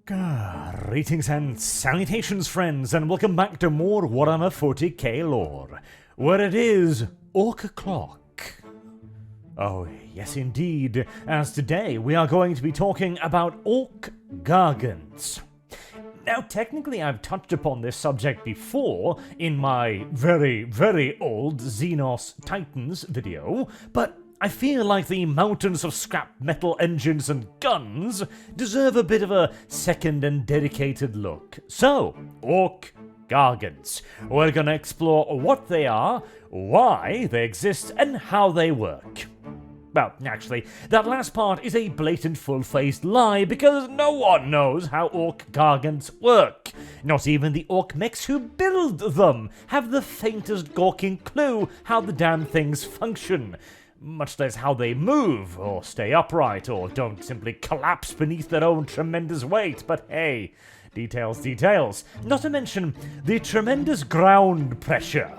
Greetings and salutations, friends, and welcome back to more Warhammer 40k lore, where it is Orc o'clock. Oh, yes indeed, as today we are going to be talking about Orc Gargants. Now, technically I've touched upon this subject before in my very, very old Xenos Titans video, but I feel like the mountains of scrap metal engines and guns deserve a bit of a second and dedicated look. So, Orc Gargants. We're gonna explore what they are, why they exist, and how they work. Well, actually, that last part is a blatant full-faced lie because no one knows how Orc Gargants work. Not even the Orc mechs who build them have the faintest gawking clue how the damn things function. Much less how they move, or stay upright, or don't simply collapse beneath their own tremendous weight, but hey, details, details. Not to mention the tremendous ground pressure.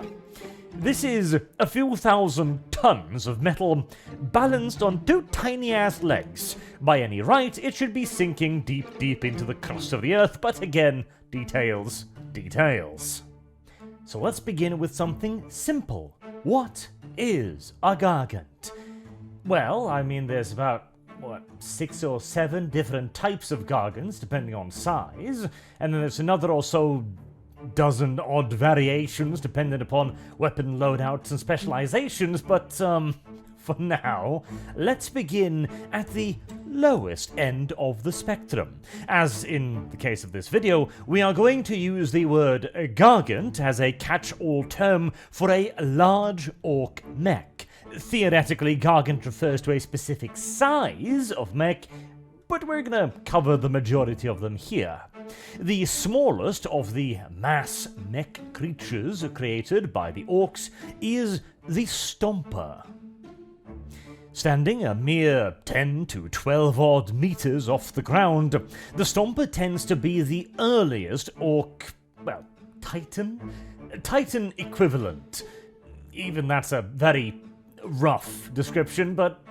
This is a few thousand tons of metal balanced on two tiny-ass legs. By any right, it should be sinking deep, deep into the crust of the earth, but again, details, details. So let's begin with something simple. What is a Gargant? Well, I mean, there's about, 6 or 7 different types of Gargants, depending on size, and then there's another or so dozen odd variations dependent upon weapon loadouts and specializations, but, for now, let's begin at the lowest end of the spectrum. As in the case of this video, we are going to use the word Gargant as a catch-all term for a large orc mech. Theoretically, Gargant refers to a specific size of mech, but we're gonna cover the majority of them here. The smallest of the mass mech creatures created by the orcs is the Stompa. Standing a mere 10 to 12 odd meters off the ground, the Stompa tends to be the earliest orc, Titan equivalent. Even that's a very rough description, but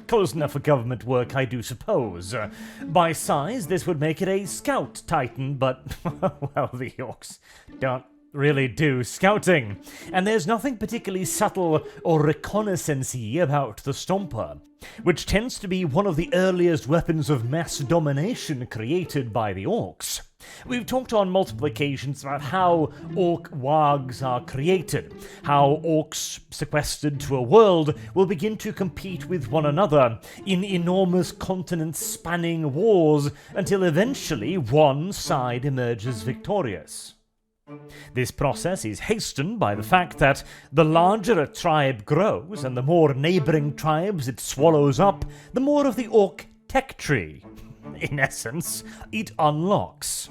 close enough for government work, I do suppose. By size, this would make it a scout titan, but, well, the orcs don't really do scouting. And there's nothing particularly subtle or reconnaissance-y about the Stompa, which tends to be one of the earliest weapons of mass domination created by the orcs. We've talked on multiple occasions about how orc waaghs are created, how orcs sequestered to a world will begin to compete with one another in enormous continent-spanning wars until eventually one side emerges victorious. This process is hastened by the fact that the larger a tribe grows and the more neighbouring tribes it swallows up, the more of the orc tech tree, in essence, it unlocks.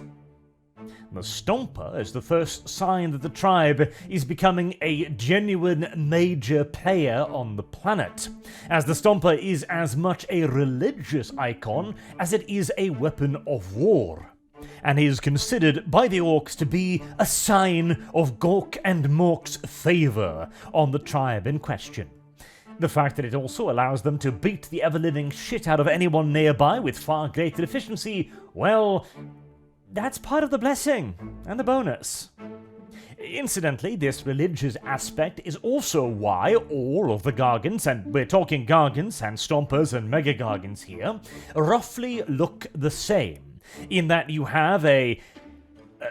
The Stompa is the first sign that the tribe is becoming a genuine major player on the planet, as the Stompa is as much a religious icon as it is a weapon of war, and is considered by the orcs to be a sign of Gork and Mork's favour on the tribe in question. The fact that it also allows them to beat the ever-living shit out of anyone nearby with far greater efficiency, well, that's part of the blessing and the bonus. Incidentally, this religious aspect is also why all of the Gargants, and we're talking Gargants and Stompas and Mega Gargants here, roughly look the same, in that you have a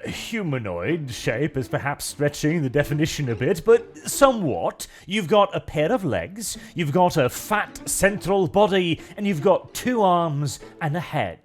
humanoid shape is perhaps stretching the definition a bit, but somewhat. You've got a pair of legs, you've got a fat central body, and you've got 2 arms and a head.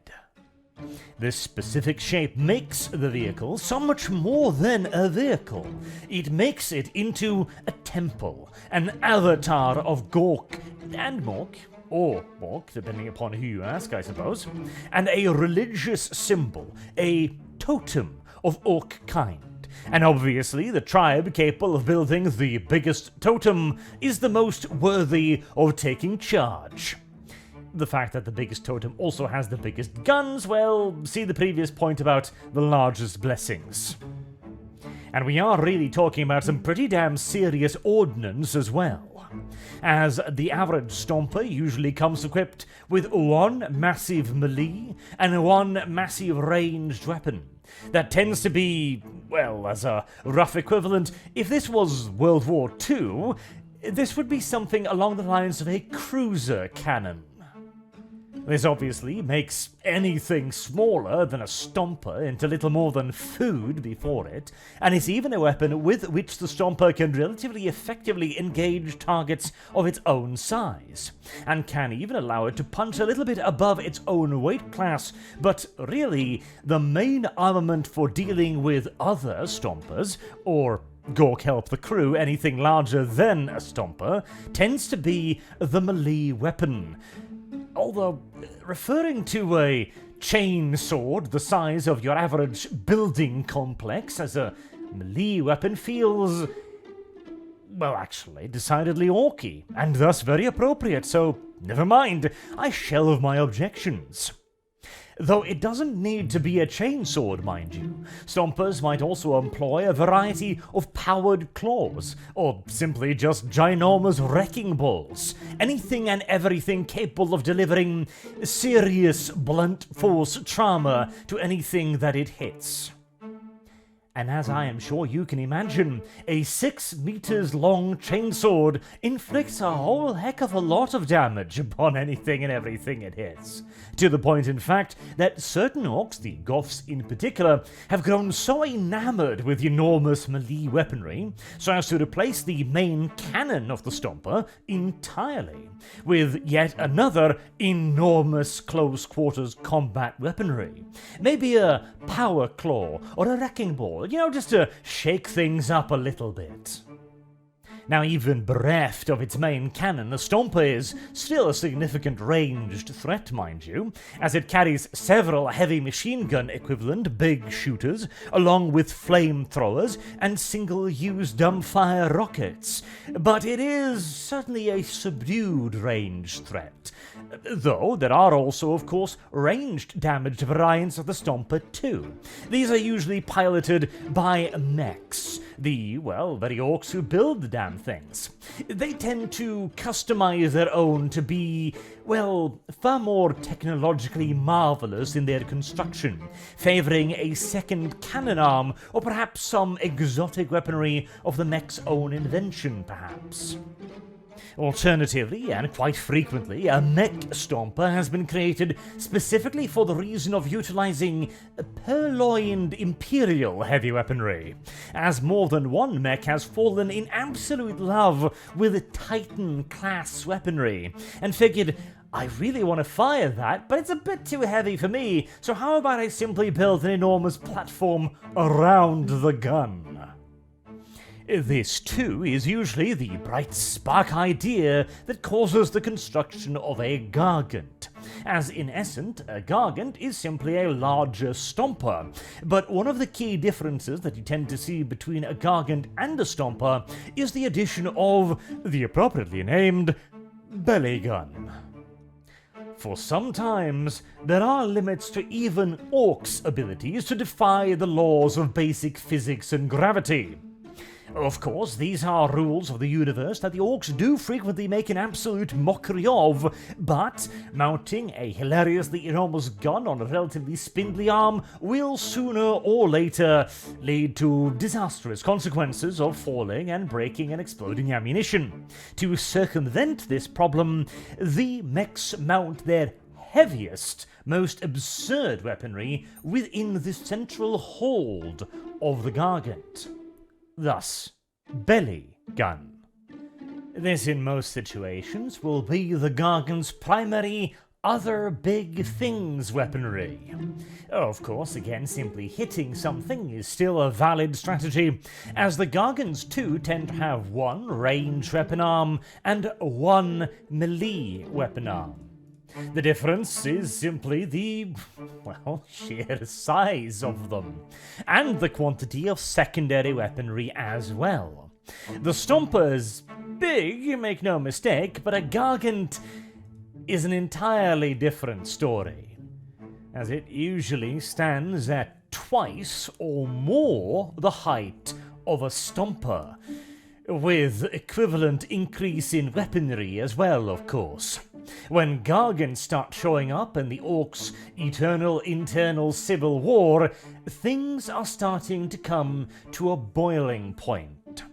This specific shape makes the vehicle so much more than a vehicle. It makes it into a temple, an avatar of Gork and Mork, or Mork, depending upon who you ask, I suppose, and a religious symbol, a totem of orc kind. And obviously, the tribe capable of building the biggest totem is the most worthy of taking charge. The fact that the biggest totem also has the biggest guns, well, see the previous point about the largest blessings. And we are really talking about some pretty damn serious ordnance as well. as the average Stompa usually comes equipped with one massive melee and one massive ranged weapon. That tends to be, well, as a rough equivalent, if this was World War II, this would be something along the lines of a cruiser cannon. This obviously makes anything smaller than a Stompa into little more than food before it, and it's even a weapon with which the Stompa can relatively effectively engage targets of its own size, and can even allow it to punch a little bit above its own weight class, but really, the main armament for dealing with other Stompas, or Gork help the crew, anything larger than a Stompa, tends to be the melee weapon. Although, referring to a chain sword the size of your average building complex as a melee weapon feels, well, actually, decidedly orky, and thus very appropriate, so never mind, I shelve my objections. Though it doesn't need to be a chainsword, mind you. Stompas might also employ a variety of powered claws, or simply just ginormous wrecking balls. Anything and everything capable of delivering serious blunt force trauma to anything that it hits. And as I am sure you can imagine, a 6 meters long chainsword inflicts a whole heck of a lot of damage upon anything and everything it hits. To the point, in fact, that certain orcs, the Goths in particular, have grown so enamored with enormous melee weaponry, so as to replace the main cannon of the Stompa entirely, with yet another enormous close-quarters combat weaponry. Maybe a power claw or a wrecking ball, just to shake things up a little bit. Now, even bereft of its main cannon, the Stompa is still a significant ranged threat, mind you, as it carries several heavy machine gun equivalent big shooters, along with flamethrowers and single-use dumbfire rockets. But it is certainly a subdued ranged threat. Though there are also, of course, ranged damaged variants of the Stompa too. These are usually piloted by mechs, the, well, very orcs who build the damn things. They tend to customize their own to be, well, far more technologically marvelous in their construction, favoring a second cannon arm or perhaps some exotic weaponry of the mech's own invention, perhaps. Alternatively, and quite frequently, a mech Stompa has been created specifically for the reason of utilizing purloined Imperial heavy weaponry, as more than one mech has fallen in absolute love with Titan-class weaponry, and figured, I really want to fire that, but it's a bit too heavy for me, so how about I simply build an enormous platform around the gun? This, too, is usually the bright spark idea that causes the construction of a Gargant, as in essence, a Gargant is simply a larger Stompa, but one of the key differences that you tend to see between a Gargant and a Stompa is the addition of the appropriately named belly gun. For sometimes, there are limits to even orcs' abilities to defy the laws of basic physics and gravity. Of course, these are rules of the universe that the orcs do frequently make an absolute mockery of, but mounting a hilariously enormous gun on a relatively spindly arm will sooner or later lead to disastrous consequences of falling and breaking and exploding ammunition. To circumvent this problem, the mechs mount their heaviest, most absurd weaponry within the central hold of the Gargant. Thus, belly gun. This, in most situations, will be the Gargant's primary other big things weaponry. Of course, again, simply hitting something is still a valid strategy, as the Gargants too tend to have one range weapon arm and one melee weapon arm. The difference is simply the, well, sheer size of them, and the quantity of secondary weaponry as well. The Stompa's big, make no mistake, but a Gargant is an entirely different story, as it usually stands at twice or more the height of a Stompa. with equivalent increase in weaponry as well, of course. When Gargant start showing up in the Orcs' eternal internal civil war, things are starting to come to a boiling point.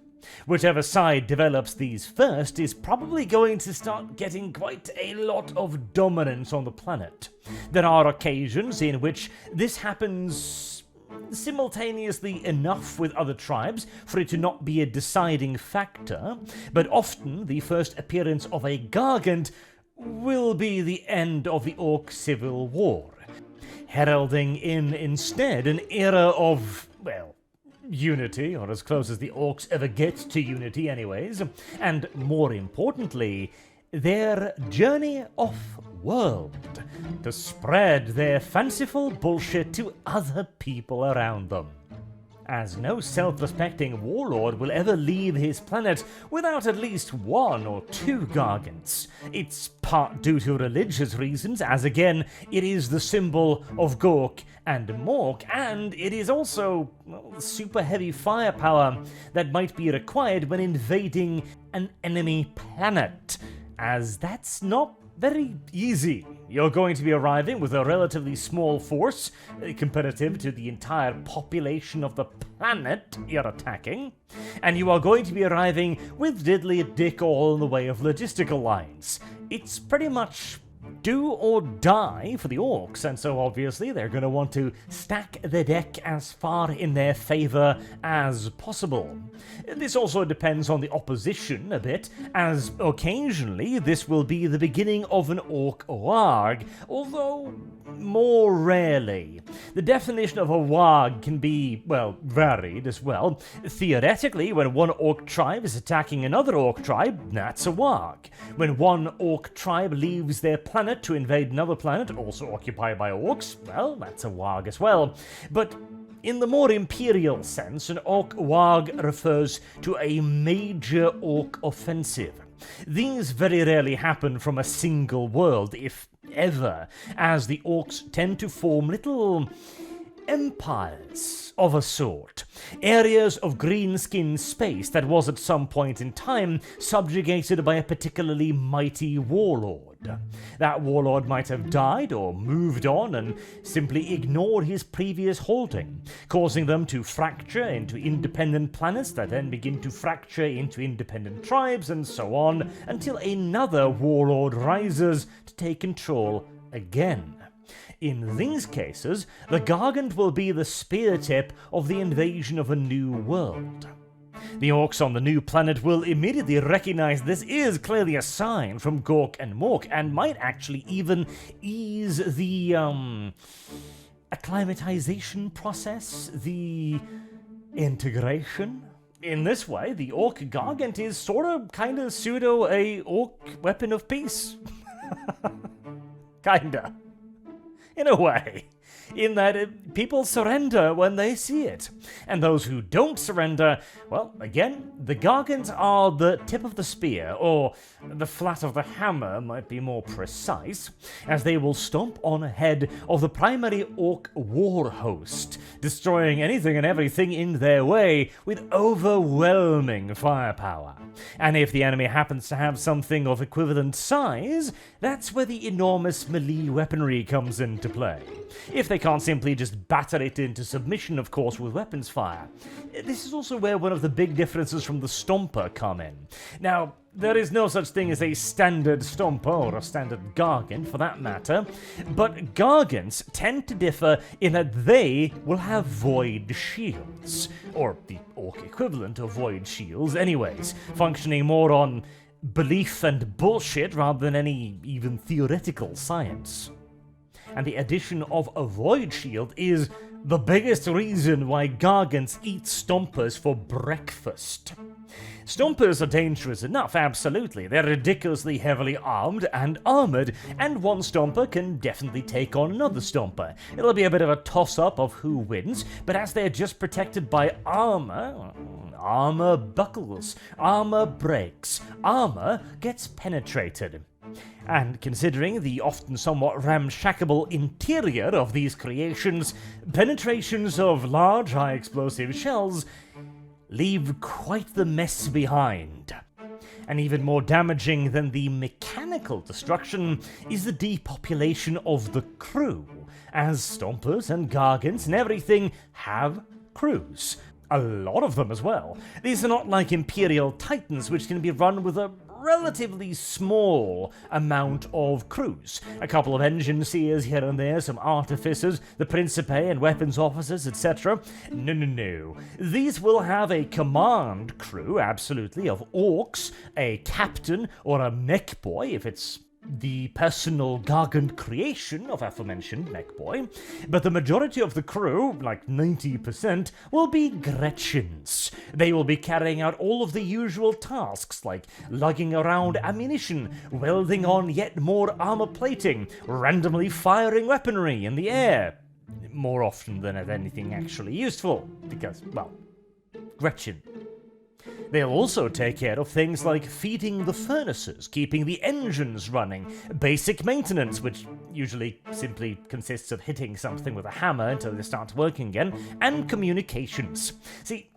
Whichever side develops these first is probably going to start getting quite a lot of dominance on the planet. There are occasions in which this happens simultaneously enough with other tribes for it to not be a deciding factor, but often the first appearance of a Gargant will be the end of the Orc Civil War, heralding in instead an era of, well, unity, or as close as the Orcs ever get to unity anyways, and more importantly, their journey off-world to spread their fanciful bullshit to other people around them. As no self-respecting warlord will ever leave his planet without at least one or two Gargants. It's part due to religious reasons, as again, it is the symbol of Gork and Mork, and it is also, well, super heavy firepower that might be required when invading an enemy planet, as that's not very easy. You're going to be arriving with a relatively small force, comparative to the entire population of the planet you're attacking, and you are going to be arriving with diddly dick all in the way of logistical lines. It's pretty much do or die for the Orcs, and so obviously they're going to want to stack the deck as far in their favour as possible. This also depends on the opposition a bit, as occasionally this will be the beginning of an Orc waaagh, although more rarely. The definition of a waaagh can be, well, varied as well. Theoretically, when one Orc tribe is attacking another Orc tribe, that's a waaagh. When one Orc tribe leaves their planet to invade another planet, also occupied by Orcs, well, that's a waaagh as well. But in the more imperial sense, an Orc waaagh refers to a major Orc offensive. These very rarely happen from a single world, if ever, as the Orcs tend to form little empires of a sort. Areas of green-skinned space that was at some point in time subjugated by a particularly mighty warlord. That warlord might have died or moved on and simply ignored his previous holding, causing them to fracture into independent planets that then begin to fracture into independent tribes and so on, until another warlord rises to take control again. In these cases, the Gargant will be the spear tip of the invasion of a new world. The Orcs on the new planet will immediately recognize this is clearly a sign from Gork and Mork, and might actually even ease the, acclimatization process, the integration. In this way, the Orc Gargant is sorta, kinda, pseudo a Orc weapon of peace. Kinda. In a way, in that people surrender when they see it, and those who don't surrender, well, again, the Gargants are the tip of the spear, or the flat of the hammer might be more precise, as they will stomp on ahead of the primary Orc war host, destroying anything and everything in their way with overwhelming firepower. And if the enemy happens to have something of equivalent size, that's where the enormous melee weaponry comes into play. If they can't simply just batter it into submission, of course, with weapons fire. This is also where one of the big differences from the Stompa come in. Now, there is no such thing as a standard Stompa, or a standard Gargant for that matter, but Gargants tend to differ in that they will have void shields, or the Orc equivalent of void shields anyways, functioning more on belief and bullshit rather than any even theoretical science. And the addition of a void shield is the biggest reason why Gargants eat Stompas for breakfast. Stompas are dangerous enough, absolutely. They're ridiculously heavily armed and armoured, and one Stompa can definitely take on another Stompa. It'll be a bit of a toss-up of who wins, but as they're just protected by armour, armour buckles, armour breaks, armour gets penetrated. And considering the often somewhat ramshackable interior of these creations, penetrations of large high-explosive shells leave quite the mess behind. And even more damaging than the mechanical destruction is the depopulation of the crew, as Stompas and Gargants and everything have crews. A lot of them as well. These are not like Imperial Titans, which can be run with a relatively small amount of crews. A couple of engine seers here and there, some artificers, the Principe and weapons officers, etc. No. These will have a command crew, absolutely, of orcs, a captain, or a mekboy, if it's the personal Gargant creation of aforementioned mekboy, but the majority of the crew, like 90%, will be Gretchens. They will be carrying out all of the usual tasks, like lugging around ammunition, welding on yet more armor plating, randomly firing weaponry in the air, more often than at anything actually useful, because, well, Gretchen. They'll also take care of things like feeding the furnaces, keeping the engines running, basic maintenance, which usually simply consists of hitting something with a hammer until they start working again, and communications. See,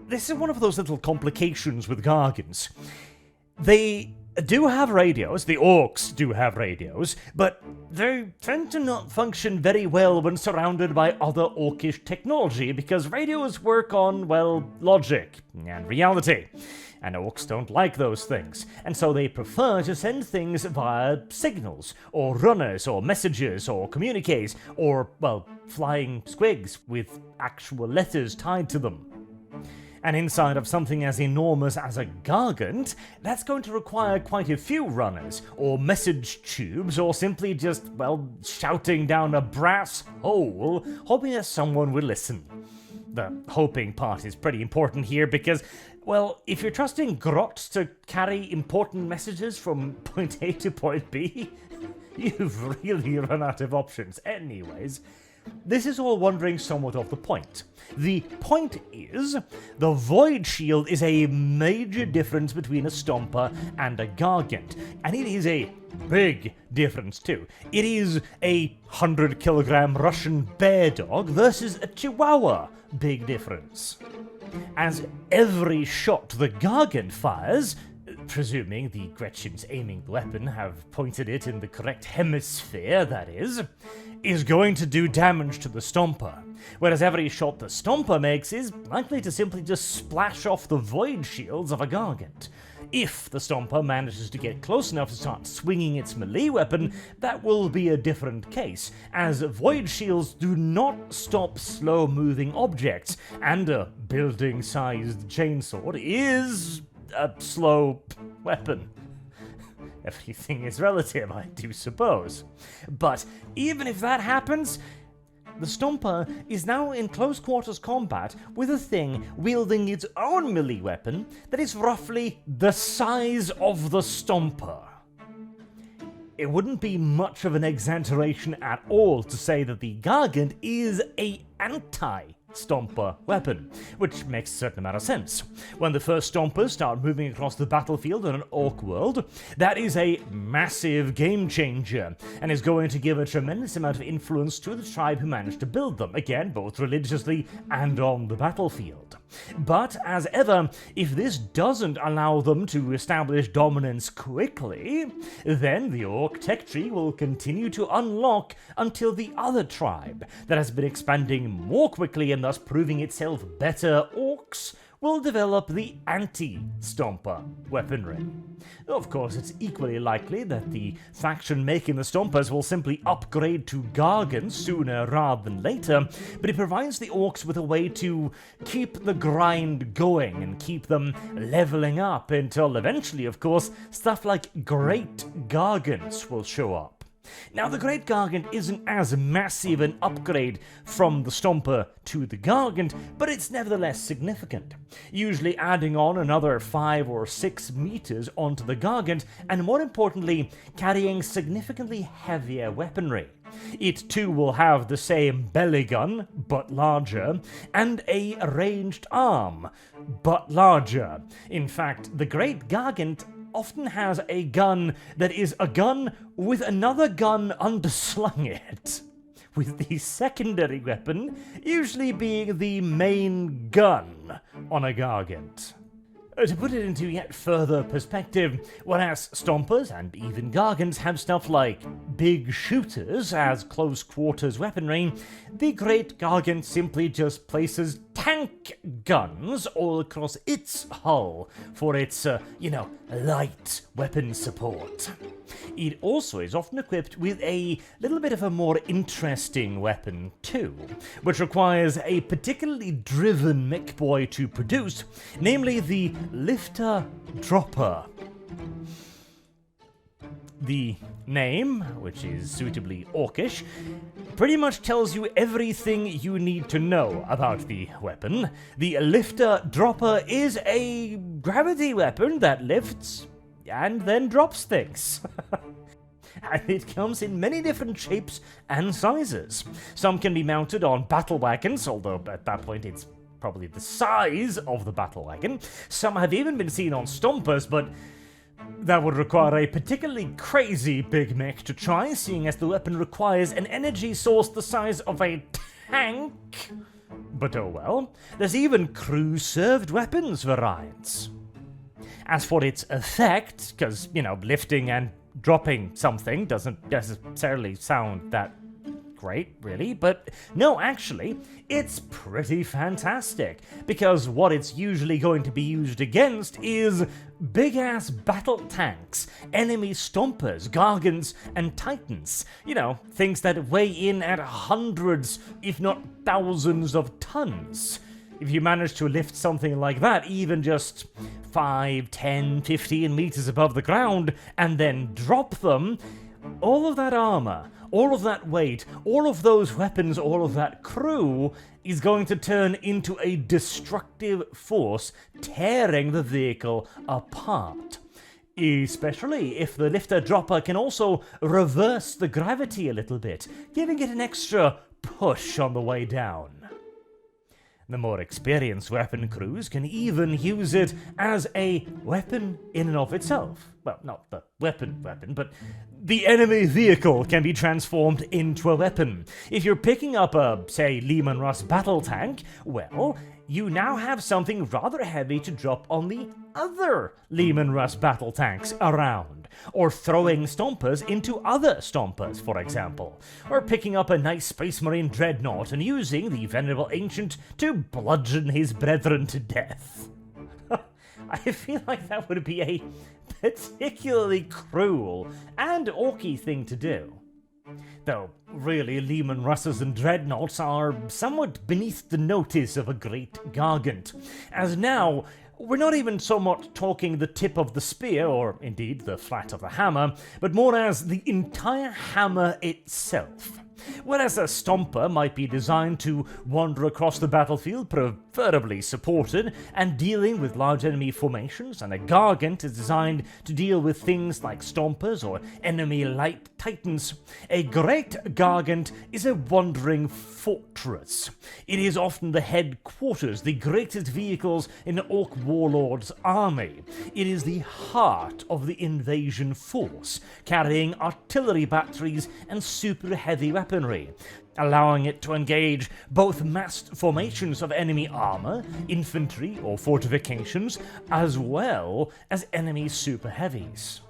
this is one of those little complications with Gargants. They do have radios, the orcs do have radios, but they tend to not function very well when surrounded by other orcish technology, because radios work on, well, logic and reality, and orcs don't like those things, and so they prefer to send things via signals, or runners, or messages, or communiques, or, well, flying squigs with actual letters tied to them. And inside of something as enormous as a Gargant, that's going to require quite a few runners, or message tubes, or simply just, well, shouting down a brass hole, hoping that someone will listen. The hoping part is pretty important here because, well, if you're trusting grots to carry important messages from point A to point B, you've really run out of options anyways. This is all wandering somewhat off the point. The point is, the Void Shield is a major difference between a Stompa and a Gargant, and it is a big difference too. It is a 100-kilogram Russian bear dog versus a Chihuahua. Big difference. As every shot the Gargant fires, presuming the Gretchens aiming the weapon have pointed it in the correct hemisphere, that is going to do damage to the Stompa, whereas every shot the Stompa makes is likely to simply just splash off the Void Shields of a Gargant. If the Stompa manages to get close enough to start swinging its melee weapon, that will be a different case, as Void Shields do not stop slow-moving objects, and a building-sized chainsword is a slow weapon. Everything is relative, I do suppose. But even if that happens, the Stompa is now in close quarters combat with a thing wielding its own melee weapon that is roughly the size of the Stompa. It wouldn't be much of an exaggeration at all to say that the Gargant is a anti-Stompa weapon, which makes a certain amount of sense. When the first Stompas start moving across the battlefield in an orc world, that is a massive game changer, and is going to give a tremendous amount of influence to the tribe who managed to build them, again, both religiously and on the battlefield. But, as ever, if this doesn't allow them to establish dominance quickly, then the orc tech tree will continue to unlock until the other tribe, that has been expanding more quickly and thus proving itself better orcs, will develop the anti-Stompa weaponry. Of course, it's equally likely that the faction making the Stompas will simply upgrade to Gargants sooner rather than later, but it provides the orcs with a way to keep the grind going and keep them leveling up until eventually, of course, stuff like Great Gargants will show up. Now, the Great Gargant isn't as massive an upgrade from the Stompa to the Gargant, but it's nevertheless significant, usually adding on another 5 or 6 meters onto the Gargant, and more importantly, carrying significantly heavier weaponry. It too will have the same belly gun, but larger, and a ranged arm, but larger. In fact, the Great Gargant often has a gun that is a gun with another gun underslung it, with the secondary weapon usually being the main gun on a Gargant. To put it into yet further perspective, whereas Stompas and even Gargants have stuff like big shooters as close quarters weaponry, the Great Gargant simply just places tank guns all across its hull for its, light weapon support. It also is often equipped with a little bit of a more interesting weapon too, which requires a particularly driven mekboy to produce, namely the Lifter Dropper. The name, which is suitably orcish, pretty much tells you everything you need to know about the weapon. The Lifter Dropper is a gravity weapon that lifts and then drops things. And it comes in many different shapes and sizes. Some can be mounted on battle wagons, although at that point it's probably the size of the battle wagon. Some have even been seen on Stompas, but that would require a particularly crazy big mech to try, seeing as the weapon requires an energy source the size of a tank. But oh well. There's even crew-served weapons variants. As for its effect, because, lifting and dropping something doesn't necessarily sound that great, really, but no, actually, it's pretty fantastic, because what it's usually going to be used against is big-ass battle tanks, enemy stompers, gargants, and titans. Things that weigh in at hundreds, if not thousands of tons. If you manage to lift something like that, even just 5, 10, 15 meters above the ground, and then drop them, all of that armor, all of that weight, all of those weapons, all of that crew is going to turn into a destructive force, tearing the vehicle apart. Especially if the Lifter Dropper can also reverse the gravity a little bit, giving it an extra push on the way down. The more experienced weapon crews can even use it as a weapon in and of itself. Well, not the weapon, but the enemy vehicle can be transformed into a weapon. If you're picking up a, say, Leman Russ battle tank, well, you now have something rather heavy to drop on the other Leman Russ battle tanks around, or throwing Stompas into other Stompas, for example, or picking up a nice Space Marine dreadnought and using the Venerable Ancient to bludgeon his brethren to death. I feel like that would be a particularly cruel and orky thing to do. Though, really, Leman Russes and Dreadnoughts are somewhat beneath the notice of a Great Gargant, as now we're not even so much talking the tip of the spear, or indeed the flat of the hammer, but more as the entire hammer itself. Whereas a Stompa might be designed to wander across the battlefield, preferably supported, and dealing with large enemy formations, and a Gargant is designed to deal with things like Stompas or enemy light titans, a Great Gargant is a wandering fortress. It is often the headquarters, the greatest vehicles in an Orc warlord's army. It is the heart of the invasion force, carrying artillery batteries and super heavy weaponry, allowing it to engage both massed formations of enemy armor, infantry, or fortifications, as well as enemy super heavies.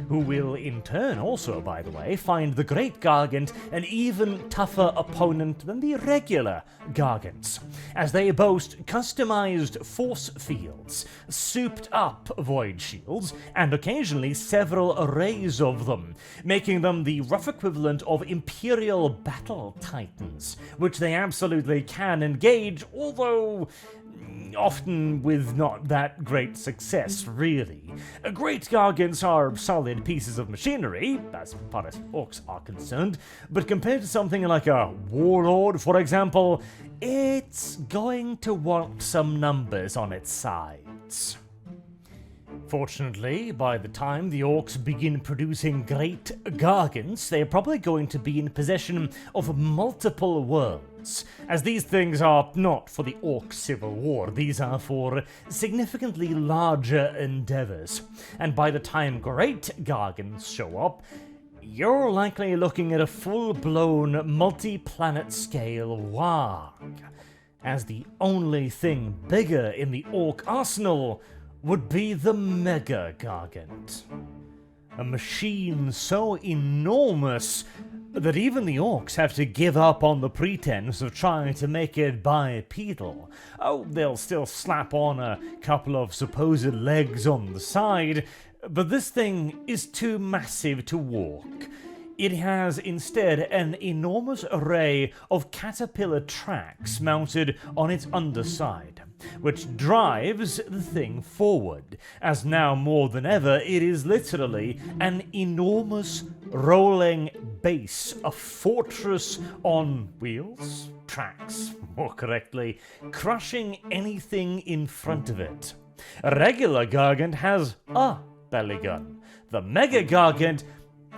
Who will in turn also, by the way, find the Great Gargant an even tougher opponent than the regular Gargants, as they boast customized force fields, souped up void shields, and occasionally several arrays of them, making them the rough equivalent of Imperial battle titans, which they absolutely can engage, although often with not that great success, really. Great Gargants are solid pieces of machinery, as far as orcs are concerned, but compared to something like a warlord, for example, it's going to want some numbers on its sides. Fortunately, by the time the orcs begin producing Great Gargants, they are probably going to be in possession of multiple worlds, as these things are not for the orc civil war, these are for significantly larger endeavors, and by the time Great Gargants show up, you're likely looking at a full-blown multi-planet scale waaagh, as the only thing bigger in the orc arsenal would be the Mega Gargant. A machine so enormous that even the orcs have to give up on the pretense of trying to make it bipedal. Oh, they'll still slap on a couple of supposed legs on the side, but this thing is too massive to walk. It has instead an enormous array of caterpillar tracks mounted on its underside, which drives the thing forward, as now more than ever it is literally an enormous rolling base, a fortress on wheels, tracks more correctly, crushing anything in front of it. A regular Gargant has a belly gun. The Mega Gargant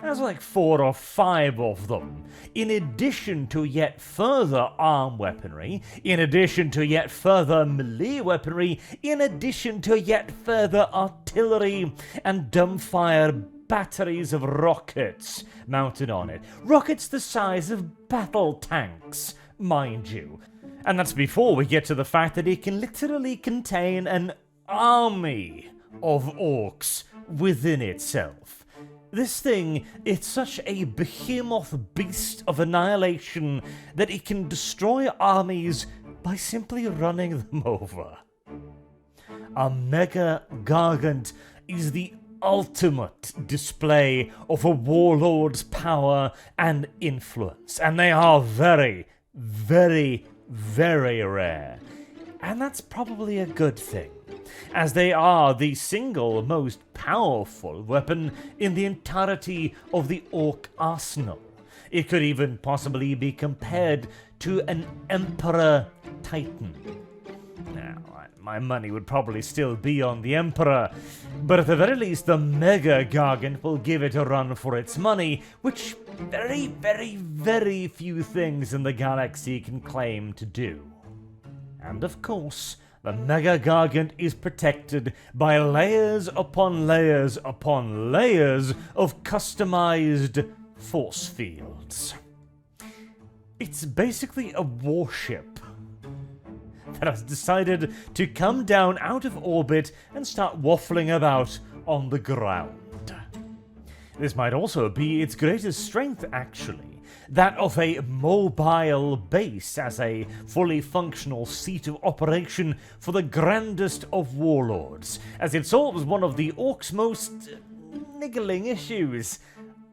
has like 4 or 5 of them, in addition to yet further arm weaponry, in addition to yet further melee weaponry, in addition to yet further artillery and dumbfire batteries of rockets mounted on it. Rockets the size of battle tanks, mind you. And that's before we get to the fact that it can literally contain an army of orcs within itself. This thing, it's such a behemoth beast of annihilation that it can destroy armies by simply running them over. A Mega Gargant is the ultimate display of a warlord's power and influence, and they are very, very, very rare. And that's probably a good thing, as they are the single most powerful weapon in the entirety of the orc arsenal. It could even possibly be compared to an Emperor Titan. Now, my money would probably still be on the Emperor, but at the very least the Mega Gargant will give it a run for its money, which very, very, very few things in the galaxy can claim to do. And of course, the Mega Gargant is protected by layers upon layers upon layers of customized force fields. It's basically a warship that has decided to come down out of orbit and start waffling about on the ground. This might also be its greatest strength, actually. That of a mobile base as a fully functional seat of operation for the grandest of warlords, as it solves one of the orcs' most niggling issues: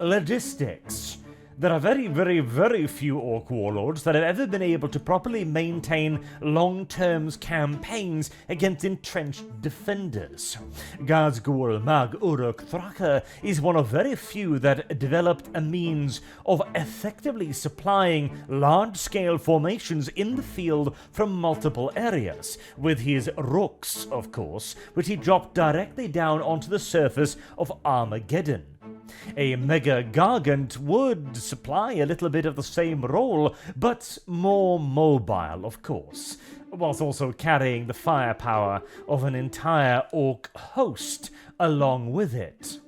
logistics. There are very, very, very few orc warlords that have ever been able to properly maintain long-term campaigns against entrenched defenders. Gazgul Mag Uruk Thraka is one of very few that developed a means of effectively supplying large-scale formations in the field from multiple areas, with his rooks, of course, which he dropped directly down onto the surface of Armageddon. A Mega Gargant would supply a little bit of the same role, but more mobile, of course, whilst also carrying the firepower of an entire orc host along with it.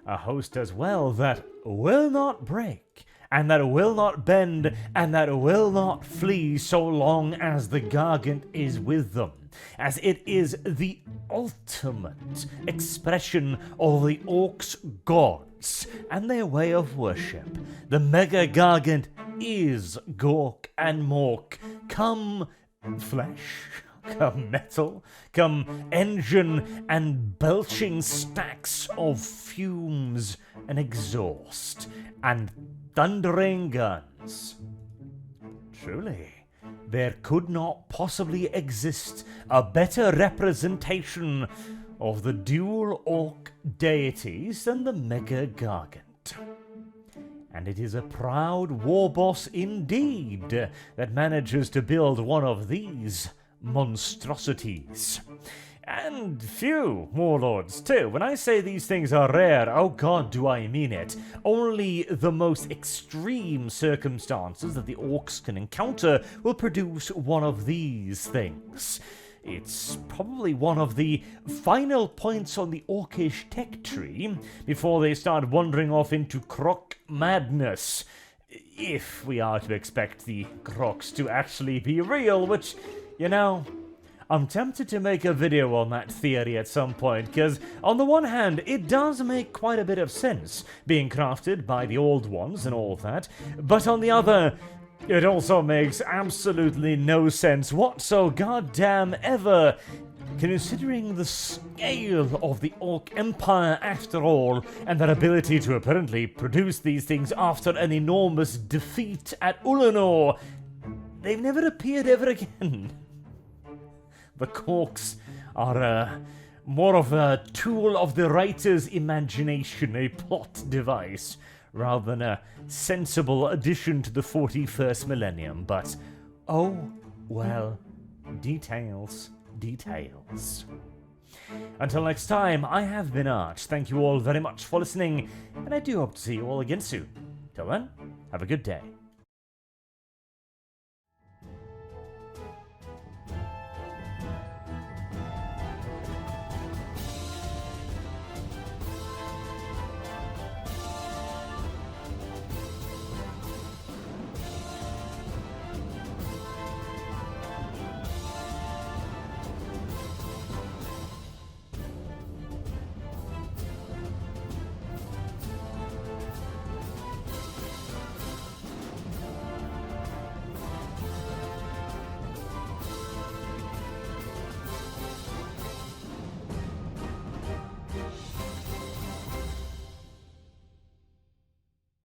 A host as well that will not break, and that will not bend, and that will not flee so long as the Gargant is with them, as it is the ultimate expression of the orcs' gods and their way of worship. The Mega Gargant is Gork and Mork, come flesh, come metal, come engine and belching stacks of fumes and exhaust and thundering guns. Truly, there could not possibly exist a better representation of the dual orc deities than the Mega Gargant. And it is a proud warboss indeed that manages to build one of these monstrosities. And few warlords too. When I say these things are rare, oh god, do I mean it. Only the most extreme circumstances that the orcs can encounter will produce one of these things. It's probably one of the final points on the orcish tech tree before they start wandering off into croc madness. If we are to expect the crocs to actually be real, which, you know, I'm tempted to make a video on that theory at some point, because on the one hand, it does make quite a bit of sense, being crafted by the old ones and all that, but on the other, it also makes absolutely no sense whatso goddamn ever, considering the scale of the Orc Empire after all, and their ability to apparently produce these things after an enormous defeat at Ulanor. They've never appeared ever again. The corks are more of a tool of the writer's imagination, a plot device, rather than a sensible addition to the 41st millennium. But, oh, well, details, details. Until next time, I have been Arch. Thank you all very much for listening, and I do hope to see you all again soon. Till then, have a good day.